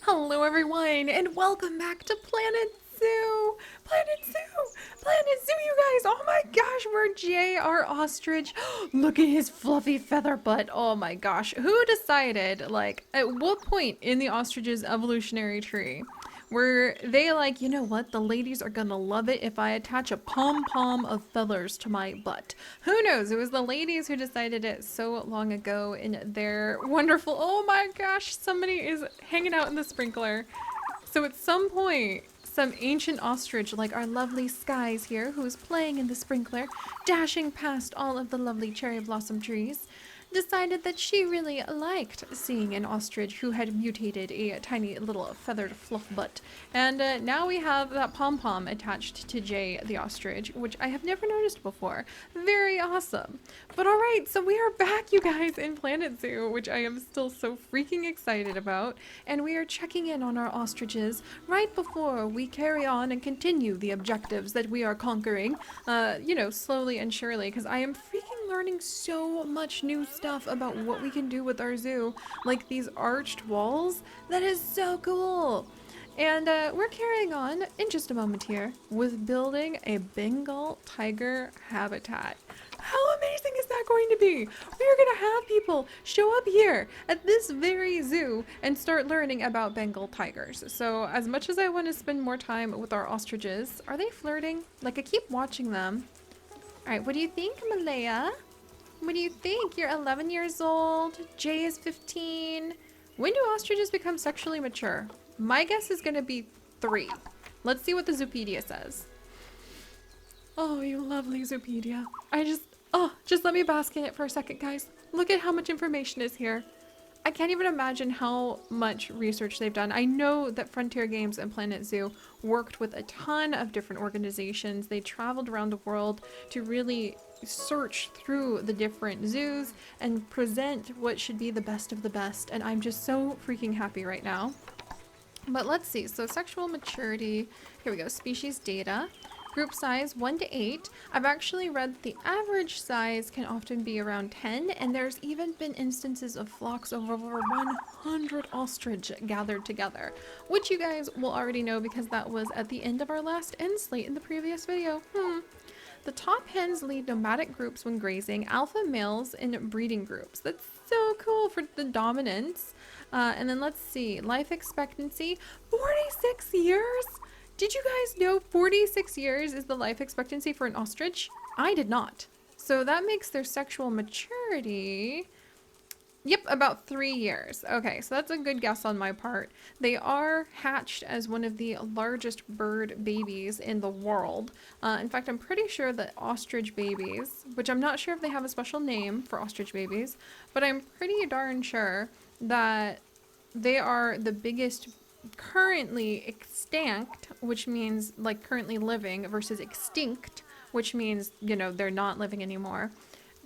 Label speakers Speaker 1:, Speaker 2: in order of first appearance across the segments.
Speaker 1: Hello everyone and welcome back to Planet Zoo! Planet Zoo! Planet Zoo, you guys! Oh my gosh, we're Jay, our ostrich. Look at his fluffy feather butt. Oh my gosh. Who decided, like, at what point in the ostrich's evolutionary tree were they like, you know what, the ladies are gonna love it if I attach a pom-pom of feathers to my butt. Who knows? It was the ladies who decided it so long ago in their wonderful, oh my gosh, somebody is hanging out in the sprinkler. So at some point, some ancient ostrich like our lovely Skies here, who's playing in the sprinkler, dashing past all of the lovely cherry blossom trees, decided that she really liked seeing an ostrich who had mutated a tiny little feathered fluff butt. And now we have that pom-pom attached to Jay the ostrich, which I have never noticed before. Very awesome. But alright, so we are back, you guys, in Planet Zoo, which I am still so freaking excited about. And we are checking in on our ostriches right before we carry on and continue the objectives that we are conquering, slowly and surely, because I am freaking learning so much new stuff about what we can do with our zoo, like these arched walls. That is so cool. And we're carrying on in just a moment here with building a Bengal tiger habitat. How amazing is that going to be? We are going to have people show up here at this very zoo and start learning about Bengal tigers. So as much as I want to spend more time with our ostriches, are they flirting? Like, I keep watching them. All right, what do you think, Malaya? What do you think? You're 11 years old. Jay is 15. When do ostriches become sexually mature? My guess is going to be 3. Let's see what the Zoopedia says. Oh, you lovely Zoopedia. Just let me bask in it for a second, guys. Look at how much information is here. I can't even imagine how much research they've done. I know that Frontier Games and Planet Zoo worked with a ton of different organizations. They traveled around the world to really search through the different zoos and present what should be the best of the best. And I'm just so freaking happy right now. But let's see. So sexual maturity. Here we go. Species data. Group size 1 to 8. I've actually read that the average size can often be around 10, and there's even been instances of flocks of over 100 ostrich gathered together, which you guys will already know because that was at the end of our last end slate in the previous video. The top hens lead nomadic groups when grazing, alpha males in breeding groups. That's so cool for the dominance. And then let's see, life expectancy, 46 years? Did you guys know 46 years is the life expectancy for an ostrich? I did not. So that makes their sexual maturity, yep, about 3 years. Okay, so that's a good guess on my part. They are hatched as one of the largest bird babies in the world. In fact, I'm pretty sure that ostrich babies, which I'm not sure if they have a special name for ostrich babies, but I'm pretty darn sure that they are the biggest currently extinct, which means like currently living, versus extinct, which means, you know, they're not living anymore,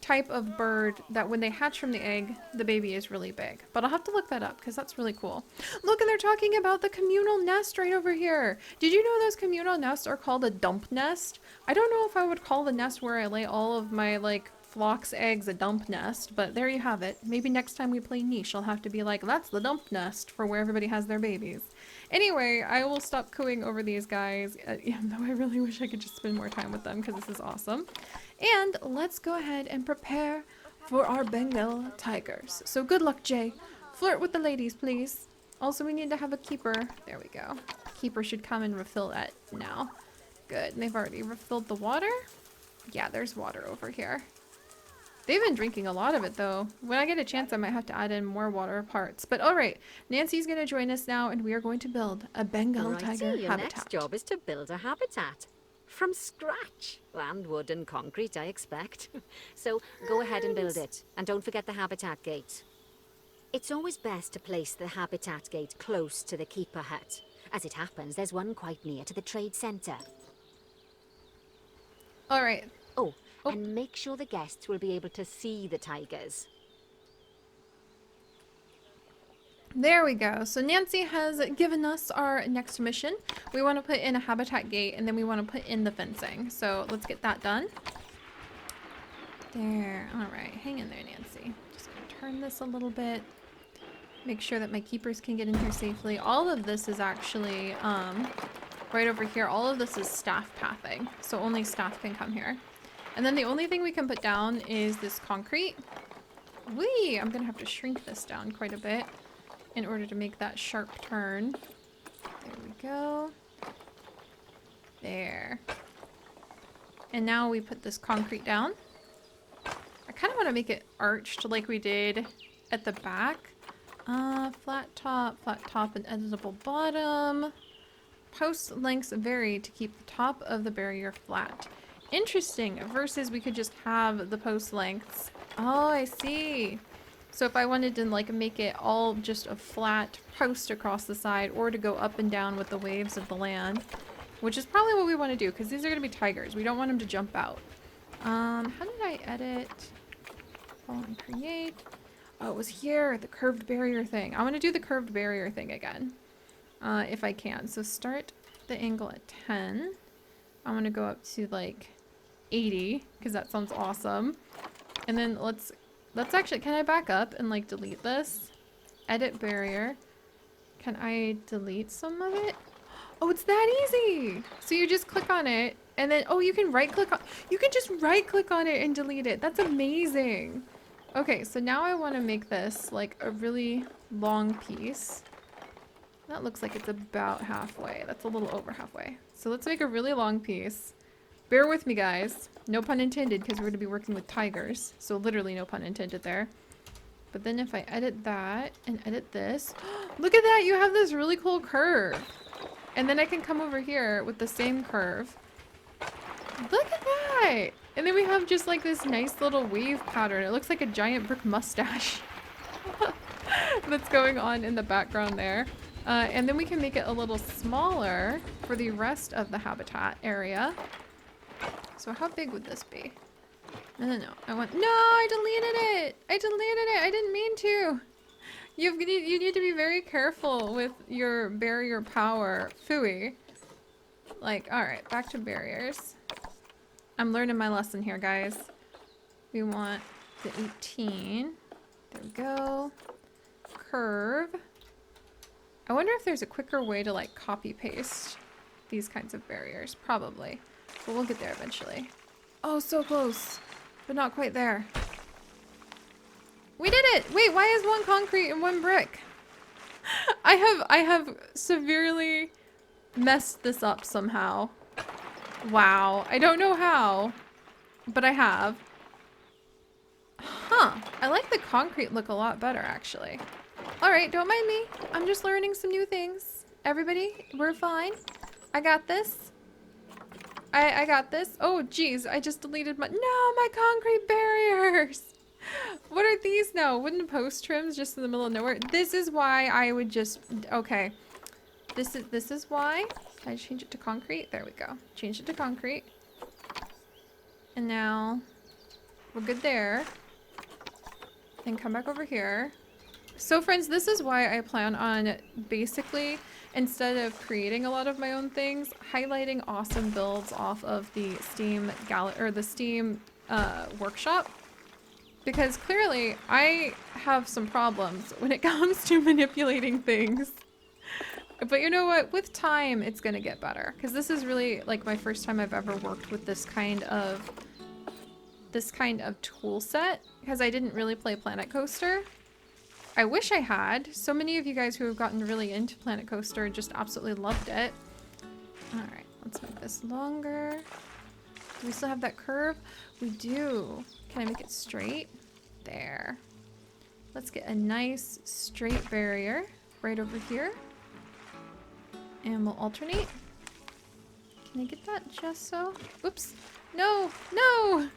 Speaker 1: type of bird that when they hatch from the egg, the baby is really big. But I'll have to look that up because that's really cool. Look, and they're talking about the communal nest right over here. Did you know those communal nests are called a dump nest? I don't know if I would call the nest where I lay all of my like flock's eggs a dump nest, but there you have it. Maybe next time we play niche, I'll have to be like, that's the dump nest for where everybody has their babies. Anyway, I will stop cooing over these guys, even though I really wish I could just spend more time with them because this is awesome. And let's go ahead and prepare for our Bengal tigers. So good luck, Jay. Flirt with the ladies, please. Also, we need to have a keeper. There we go. Keeper should come and refill that now. Good. And they've already refilled the water. Yeah, there's water over here. They've been drinking a lot of it, though. When I get a chance, I might have to add in more water parts. But alright, Nancy's going to join us now, and we are going to build a Bengal tiger
Speaker 2: Your
Speaker 1: habitat.
Speaker 2: next job is to build a habitat. From scratch. And wood and concrete, I expect. So go ahead and build it. And don't forget the habitat gate. It's always best to place the habitat gate close to the keeper hut. As it happens, there's one quite near to the trade center.
Speaker 1: Alright.
Speaker 2: Oh, and make sure the guests will be able to see the tigers.
Speaker 1: There we go. So Nancy has given us our next mission. We want to put in a habitat gate, and then we want to put in the fencing. So let's get that done. There. Alright. Hang in there, Nancy. Just going to turn this a little bit. Make sure that my keepers can get in here safely. All of this is actually, right over here, all of this is staff pathing. So only staff can come here. And then the only thing we can put down is this concrete. Whee! I'm gonna have to shrink this down quite a bit in order to make that sharp turn. There we go. There. And now we put this concrete down. I kind of want to make it arched like we did at the back. Flat top, and editable bottom. Post lengths vary to keep the top of the barrier flat. Interesting, versus we could just have the post lengths. Oh, I see. So if I wanted to like make it all just a flat post across the side, or to go up and down with the waves of the land, which is probably what we want to do, because these are going to be tigers. We don't want them to jump out. How did I edit? Follow and create. Oh, it was here, the curved barrier thing. I want to do the curved barrier thing again, if I can. So start the angle at 10. I want to go up to like 80, because that sounds awesome. And then let's actually, can I back up and like delete this? Edit barrier. Can I delete some of it? Oh, it's that easy. So you just click on it and then, oh, you can just right click on it and delete it. That's amazing. Okay, so now I want to make this like a really long piece. That looks like it's about halfway. That's a little over halfway. So let's make a really long piece. Bear with me, guys. No pun intended, because we're going to be working with tigers. So literally no pun intended there. But then if I edit that and edit this, look at that! You have this really cool curve. And then I can come over here with the same curve. Look at that! And then we have just like this nice little wave pattern. It looks like a giant brick mustache that's going on in the background there. And then we can make it a little smaller for the rest of the habitat area. So how big would this be? No. No, I deleted it! I didn't mean to! You need to be very careful with your barrier power. Phooey. Like, alright, back to barriers. I'm learning my lesson here, guys. We want the 18. There we go. Curve. I wonder if there's a quicker way to like copy paste these kinds of barriers. Probably. But we'll get there eventually. Oh, so close. But not quite there. We did it! Wait, why is one concrete and one brick? I have severely messed this up somehow. Wow. I don't know how, but I have. Huh. I like the concrete look a lot better, actually. Alright, don't mind me. I'm just learning some new things. Everybody, we're fine. I got this. I got this. Oh, geez. I just deleted my... No, my concrete barriers! What are these now? Wooden post trims just in the middle of nowhere? This is why I would just... Okay. This is why. Can I change it to concrete? There we go. Change it to concrete. And now we're good there. And come back over here. So friends, this is why I plan on basically, instead of creating a lot of my own things, highlighting awesome builds off of the Steam workshop. Because clearly I have some problems when it comes to manipulating things. But you know what? With time, it's gonna get better. Because this is really like my first time I've ever worked with this kind of tool set. Because I didn't really play Planet Coaster. I wish I had. So many of you guys who have gotten really into Planet Coaster just absolutely loved it. Alright, let's make this longer. Do we still have that curve? We do. Can I make it straight? There. Let's get a nice straight barrier right over here. And we'll alternate. Can I get that just so? Oops. No! No!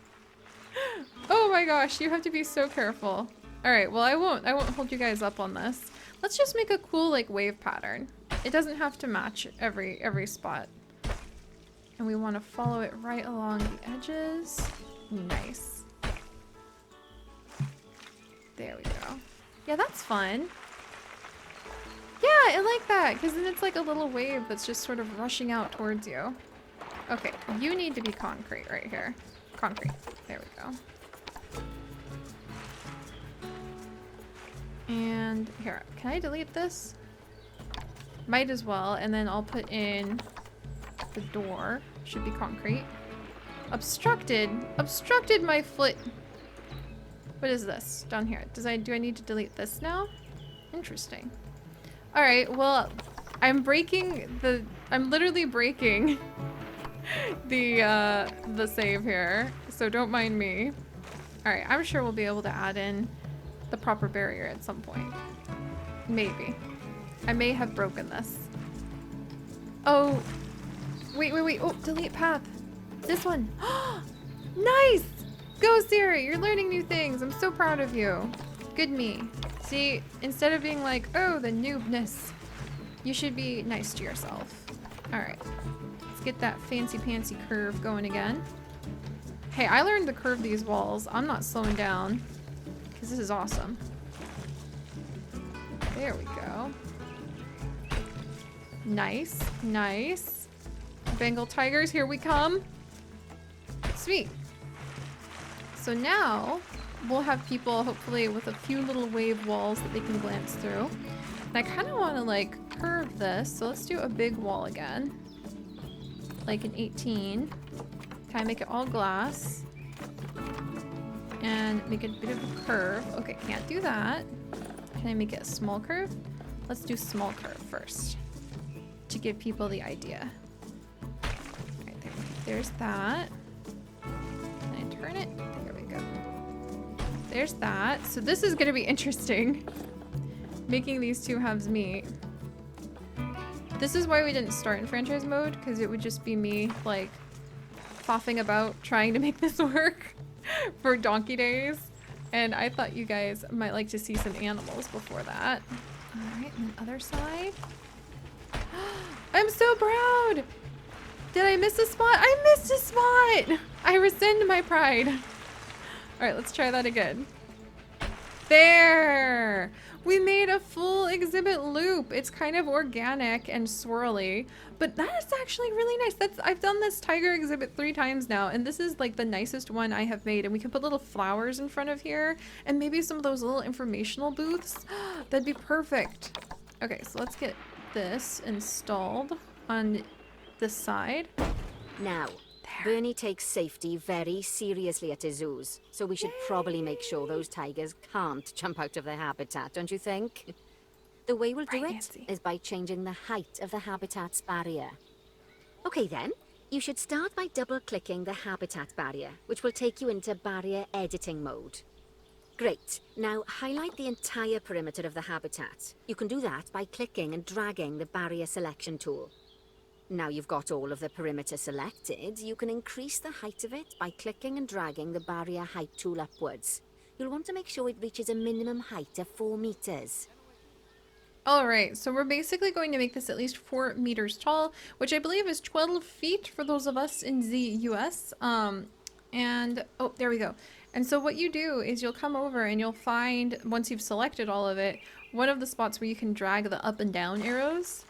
Speaker 1: Oh my gosh, you have to be so careful. Alright, well I won't hold you guys up on this. Let's just make a cool like wave pattern. It doesn't have to match every spot. And we want to follow it right along the edges. Nice. There we go. Yeah, that's fun. Yeah, I like that, because then it's like a little wave that's just sort of rushing out towards you. Okay, you need to be concrete right here. Concrete. There we go. And And here, can I delete this? Might as well, and then I'll put in the door. Should be concrete. Obstructed. Obstructed my foot. What is this down here? Do I need to delete this now? Interesting. All right, well, I'm literally breaking the save here, so don't mind me. All right, I'm sure we'll be able to add in the proper barrier at some point. Maybe. I may have broken this. Oh, wait. Oh, delete path. This one. Nice! Go, Seri! You're learning new things. I'm so proud of you. Good me. See, instead of being like, oh, the noobness, you should be nice to yourself. All right. Let's get that fancy-pantsy curve going again. Hey, I learned to curve these walls. I'm not slowing down because this is awesome. There we go. Nice, nice. Bengal tigers, here we come. Sweet. So now we'll have people hopefully with a few little wave walls that they can glance through. And I kind of want to like curve this, so let's do a big wall again. Like an 18. Kind of make it all glass. And make it a bit of a curve. Okay, can't do that. Can I make it a small curve? Let's do small curve first to give people the idea. Right there. There's that. Can I turn it? There we go. There's that. So this is gonna be interesting. Making these two halves meet. This is why we didn't start in franchise mode, because it would just be me like coughing about trying to make this work for donkey days. And I thought you guys might like to see some animals before that. All right, and the other side. I'm so proud! Did I miss a spot? I missed a spot! I rescind my pride. All right, let's try that again. There! We made a full exhibit loop. It's kind of organic and swirly, but that is actually really nice. I've done this tiger exhibit 3 times now, and this is like the nicest one I have made. And we can put little flowers in front of here and maybe some of those little informational booths. That'd be perfect. Okay, so let's get this installed on this side.
Speaker 2: Now, Bernie takes safety very seriously at his zoos, so we should probably make sure those tigers can't jump out of their habitat, don't you think? The way we'll do it is by changing the height of the habitat's barrier. Okay then, you should start by double-clicking the habitat barrier, which will take you into barrier editing mode. Great. Now highlight the entire perimeter of the habitat. You can do that by clicking and dragging the barrier selection tool. Now you've got all of the perimeter selected, you can increase the height of it by clicking and dragging the barrier height tool upwards. You'll want to make sure it reaches a minimum height of 4 meters.
Speaker 1: All right, so we're basically going to make this at least 4 meters tall, which I believe is 12 feet for those of us in the US. And, oh, there we go. And so what you do is you'll come over and you'll find, once you've selected all of it, one of the spots where you can drag the up and down arrows.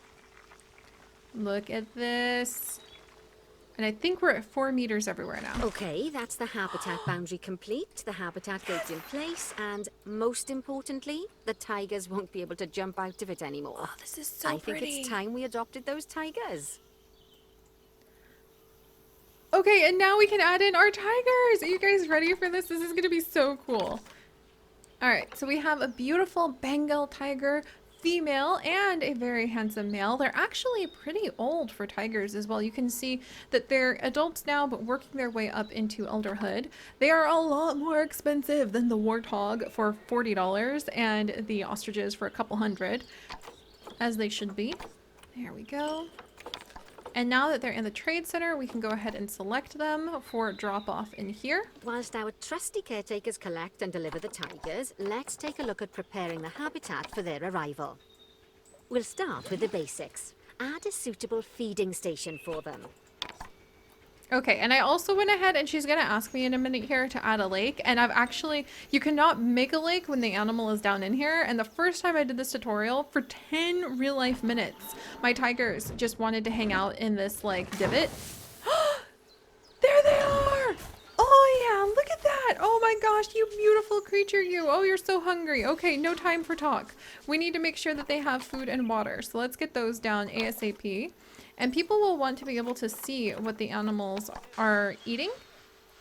Speaker 1: Look at this. And I think we're at 4 meters everywhere now.
Speaker 2: Okay, that's the habitat boundary complete, the habitat gate's in place, and most importantly, the tigers won't be able to jump out of it anymore.
Speaker 1: Oh, this is so pretty.
Speaker 2: I think it's time we adopted those tigers.
Speaker 1: Okay, and now we can add in our tigers. Are you guys ready for this? This is gonna be so cool. All right, so we have a beautiful Bengal tiger, female, and a very handsome male. They're actually pretty old for tigers as well. You can see that they're adults now, but working their way up into elderhood. They are a lot more expensive than the warthog for $40 and the ostriches for a couple hundred, as they should be. There we go. And now that they're in the trade center, we can go ahead and select them for drop off in here.
Speaker 2: Whilst our trusty caretakers collect and deliver the tigers, let's take a look at preparing the habitat for their arrival. We'll start with the basics. Add a suitable feeding station for them.
Speaker 1: Okay, and I also went ahead, and she's gonna ask me in a minute here to add a lake, and I've actually, you cannot make a lake when the animal is down in here, and the first time I did this tutorial, for 10 real life minutes, my tigers just wanted to hang out in this like divot. There they are! Oh yeah, look at that! Oh my gosh, you beautiful creature, you. Oh, you're so hungry. Okay, no time for talk. We need to make sure that they have food and water. So let's get those down ASAP. And people will want to be able to see what the animals are eating,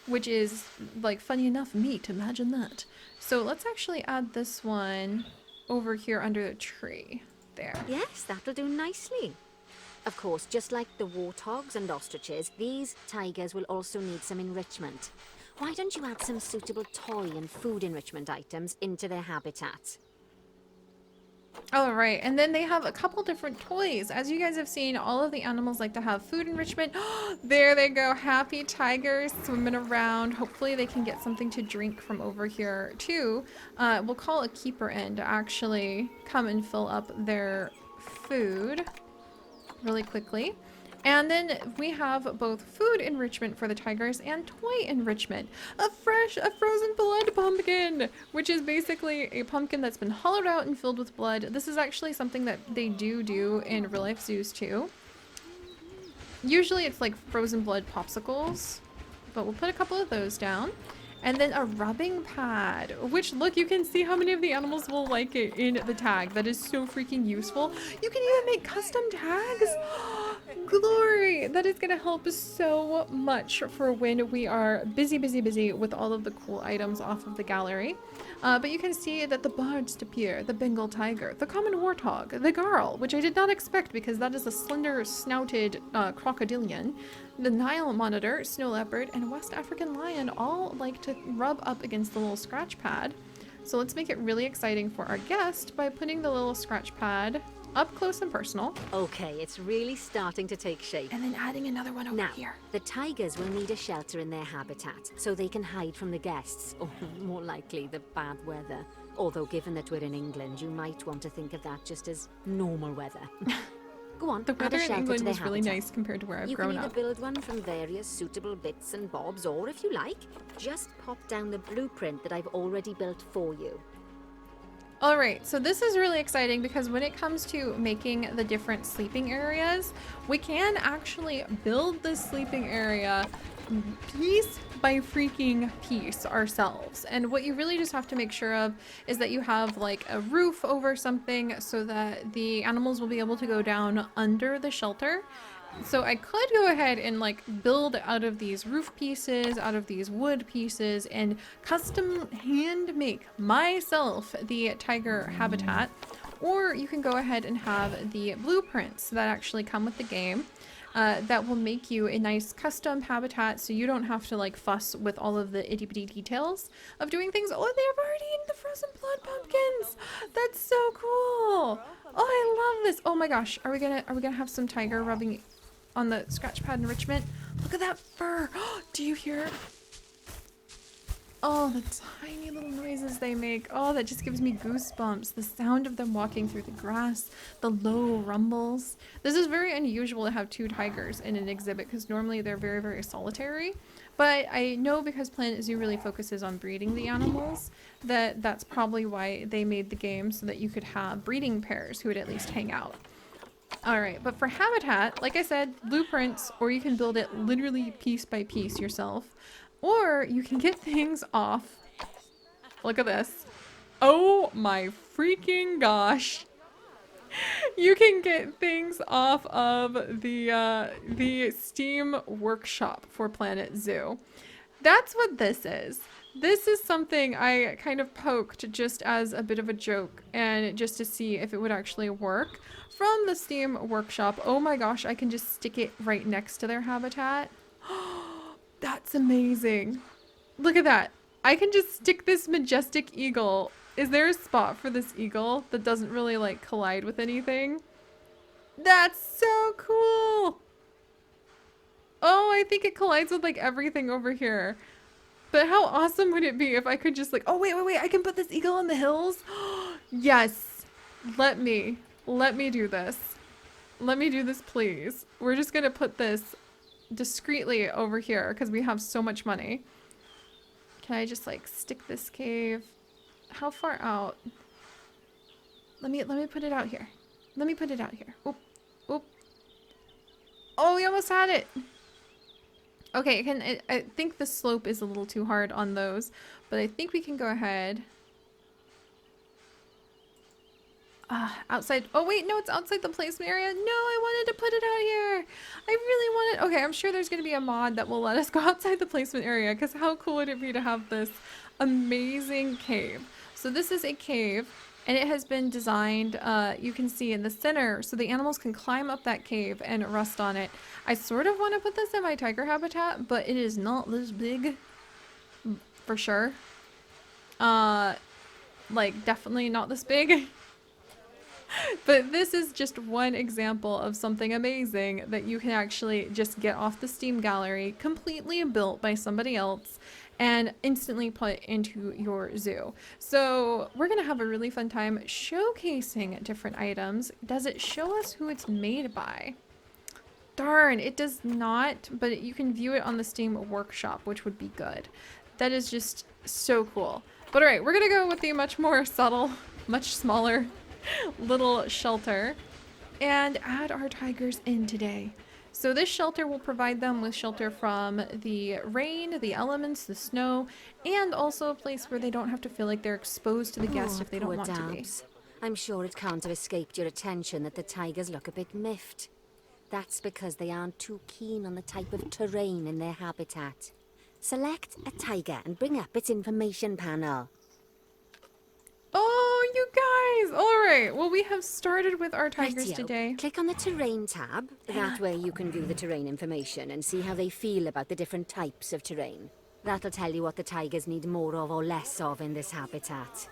Speaker 1: which is, like, funny enough, meat. Imagine that. So let's actually add this one over here under the tree. There.
Speaker 2: Yes, that'll do nicely. Of course, just like the warthogs and ostriches, these tigers will also need some enrichment. Why don't you add some suitable toy and food enrichment items into their habitat?
Speaker 1: All right, and then they have a couple different toys. As you guys have seen, all of the animals like to have food enrichment. There they go, happy tigers swimming around. Hopefully they can get something to drink from over here too. We'll call a keeper in to actually come and fill up their food really quickly. And then we have both food enrichment for the tigers and toy enrichment. A frozen blood pumpkin, which is basically a pumpkin that's been hollowed out and filled with blood. This is actually something that they do in real life zoos too. Usually it's like frozen blood popsicles, but we'll put a couple of those down. And then a rubbing pad, which, look, you can see how many of the animals will like it in the tag. That is so freaking useful. You can even make custom tags. Glory! That is going to help so much for when we are busy with all of the cool items off of the gallery. But you can see that the bards appear, the Bengal tiger, the common warthog, the garl, which I did not expect because that is a slender snouted crocodilian, the Nile monitor, snow leopard, and West African lion all like to rub up against the little scratch pad. So let's make it really exciting for our guest by putting the little scratch pad up close and personal.
Speaker 2: Okay, it's really starting to take shape.
Speaker 1: And then adding another one over
Speaker 2: Now,
Speaker 1: here.
Speaker 2: the tigers will need a shelter in their habitat so they can hide from the guests, or more likely, the bad weather. Although given that we're in England, you might want to think of that just as normal weather. Go on,
Speaker 1: The
Speaker 2: add
Speaker 1: weather
Speaker 2: a
Speaker 1: in
Speaker 2: shelter
Speaker 1: England
Speaker 2: to their
Speaker 1: was really
Speaker 2: habitat.
Speaker 1: nice compared to where I've
Speaker 2: You
Speaker 1: grown
Speaker 2: can either
Speaker 1: up.
Speaker 2: build one from various suitable bits and bobs, or if you like, just pop down the blueprint that I've already built for you.
Speaker 1: All right, so this is really exciting because when it comes to making the different sleeping areas, we can actually build the sleeping area piece by freaking piece ourselves. And what you really just have to make sure of is that you have like a roof over something so that the animals will be able to go down under the shelter. So I could go ahead and like build out of these roof pieces, out of these wood pieces, and custom hand make myself the tiger habitat. Or you can go ahead and have the blueprints that actually come with the game. That will make you a nice custom habitat so you don't have to like fuss with all of the itty bitty details of doing things. Oh, they've already eaten the frozen blood pumpkins. That's so cool. Oh, I love this. Oh my gosh. Are we gonna have some tiger rubbing on the scratch pad enrichment? Look at that fur. Do you hear it? Oh, the tiny little noises they make. Oh, that just gives me goosebumps. The sound of them walking through the grass, the low rumbles. This is very unusual to have two tigers in an exhibit because normally they're very solitary. But I know because Planet Zoo really focuses on breeding the animals, that's probably why they made the game so that you could have breeding pairs who would at least hang out. Alright, but for habitat, like I said, blueprints, or you can build it literally piece by piece yourself. Or you can get things off. Look at this. Oh my freaking gosh. You can get things off of the Steam workshop for Planet Zoo. That's what this is. This is something I kind of poked just as a bit of a joke and just to see if it would actually work from the Steam workshop. Oh my gosh, I can just stick it right next to their habitat. That's amazing. Look at that. I can just stick this majestic eagle. Is there a spot for this eagle that doesn't really like collide with anything? That's so cool. Oh, I think it collides with like everything over here. But how awesome would it be if I could just like, oh wait, I can put this eagle on the hills? Yes. Let me do this. Let me do this, please. We're just gonna put this discreetly over here because we have so much money. Can I just like stick this cave? How far out? Let me put it out here. Let me put it out here. Oop. Oh, we almost had it. Okay, I think the slope is a little too hard on those, but I think we can go ahead. Outside. Oh wait, no, it's outside the placement area. No, I wanted to put it out here. I really wanted. Okay, I'm sure there's gonna be a mod that will let us go outside the placement area, because how cool would it be to have this amazing cave? So this is a cave, and it has been designed. You can see in the center, so the animals can climb up that cave and rest on it. I sort of want to put this in my tiger habitat, but it is not this big, for sure. Like definitely not this big. But this is just one example of something amazing that you can actually just get off the Steam gallery, completely built by somebody else, and instantly put into your zoo. So we're gonna have a really fun time showcasing different items. Does it show us who it's made by? Darn, it does not, but you can view it on the Steam workshop, which would be good. That is just so cool. But alright, we're gonna go with the much more subtle, much smaller little shelter and add our tigers in today. So this shelter will provide them with shelter from the rain, the elements, the snow, and also a place where they don't have to feel like they're exposed to the guests if they don't
Speaker 2: poor
Speaker 1: want to be.
Speaker 2: Dabs. I'm sure it can't have escaped your attention that the tigers look a bit miffed. That's because they aren't too keen on the type of terrain in their habitat. Select a tiger and bring up its information panel.
Speaker 1: Oh, you guys! Alright, well we have started with our tigers
Speaker 2: Rightio.
Speaker 1: today.
Speaker 2: Click on the terrain tab. That way you can view the terrain information and see how they feel about the different types of terrain. That'll tell you what the tigers need more of or less of in this habitat.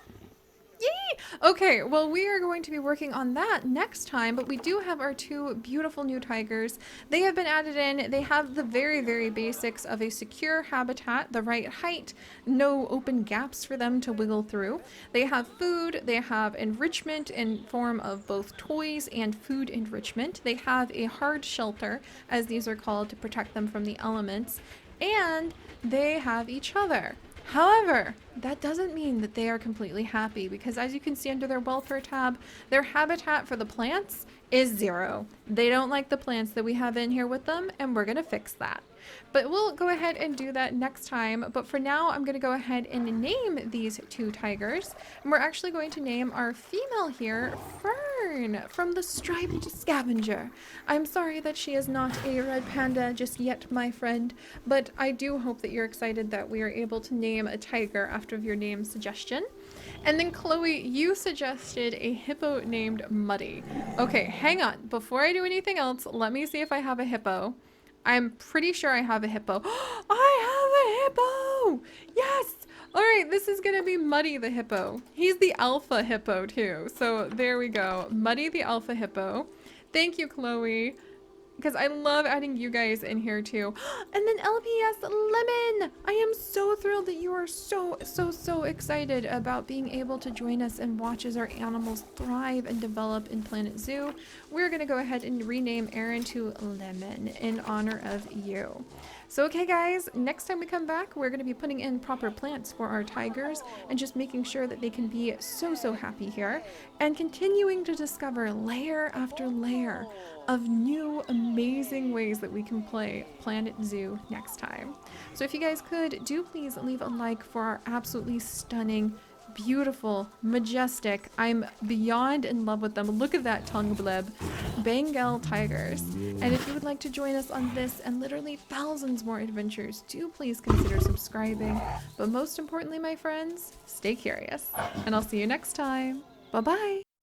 Speaker 1: Yay! Okay, well we are going to be working on that next time, but we do have our two beautiful new tigers. They have been added in. They have the very, very basics of a secure habitat, the right height, no open gaps for them to wiggle through. They have food, they have enrichment in form of both toys and food enrichment. They have a hard shelter, as these are called, to protect them from the elements, and they have each other. However, that doesn't mean that they are completely happy, because as you can see under their welfare tab, their habitat for the plants is 0. They don't like the plants that we have in here with them, and we're going to fix that. But we'll go ahead and do that next time. But for now, I'm going to go ahead and name these two tigers. And we're actually going to name our female here Fern, from the Striped Scavenger. I'm sorry that she is not a red panda just yet, my friend, but I do hope that you're excited that we are able to name a tiger after your name suggestion. And then Chloe, you suggested a hippo named Muddy. Okay, hang on. Before I do anything else, let me see if I have a hippo. I'm pretty sure I have a hippo. I have a hippo! Yes! Alright, this is gonna be Muddy the hippo. He's the alpha hippo too. So there we go. Muddy the alpha hippo. Thank you, Chloe. Because I love adding you guys in here too. And then LPS Lemon! I am so thrilled that you are so excited about being able to join us and watch as our animals thrive and develop in Planet Zoo. We're going to go ahead and rename Aaron to Lemon in honor of you. So okay guys, next time we come back, we're going to be putting in proper plants for our tigers and just making sure that they can be so happy here, and continuing to discover layer after layer of new amazing ways that we can play Planet Zoo next time. So if you guys could, do please leave a like for our absolutely stunning, beautiful, majestic, I'm beyond in love with them, look at that tongue bleb, Bengal tigers. And if you would like to join us on this and literally thousands more adventures, do please consider subscribing. But most importantly, my friends, stay curious. And I'll see you next time. Bye-bye!